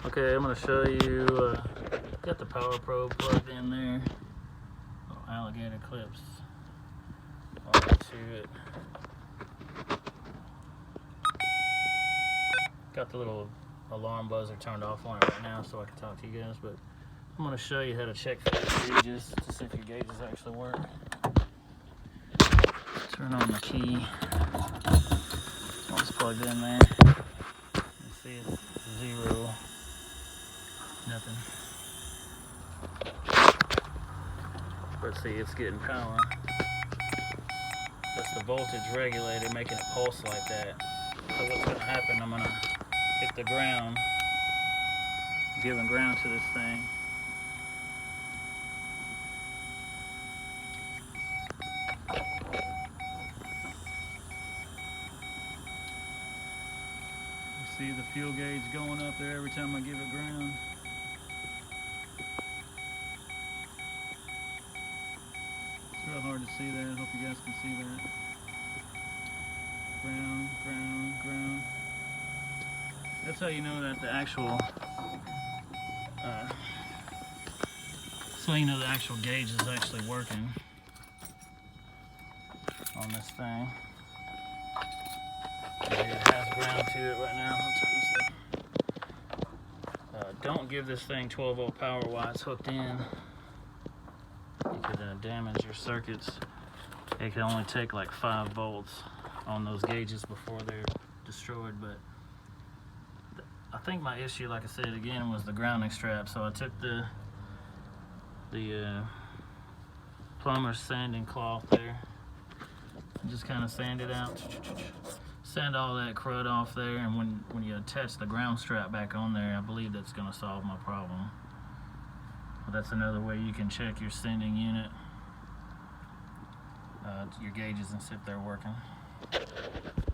Okay, I'm going to show you, got the power probe plugged in there, little alligator clips on to it. Got the little alarm buzzer turned off on it right now so I can talk to you guys, but I'm going to show you how to check for your gauges to see if your gauges actually work. Turn on the key. Once plugged in there, you see it's 0, nothing. But see, it's getting power. That's the voltage regulator making it pulse like that. So what's going to happen, I'm going to hit the ground, giving ground to this thing. You see the fuel gauge going up there every time I give it ground. It's real hard to see that. I hope you guys can see that. Ground, ground, ground. That's how you know that the actual the actual gauge is actually working on this thing. It has ground to it right now. I'll turn this up. Don't give this thing 12 volt power while it's hooked in. You could damage your circuits. It can only take like 5 volts on those gauges before they're destroyed. But I think my issue, like I said again, was the grounding strap. So I took the plumber's sanding cloth there and just kind of sand it out. Sand all that crud off there, and when you attach the ground strap back on there, I believe that's going to solve my problem. But that's another way you can check your sending unit, your gauges, and see if they're working.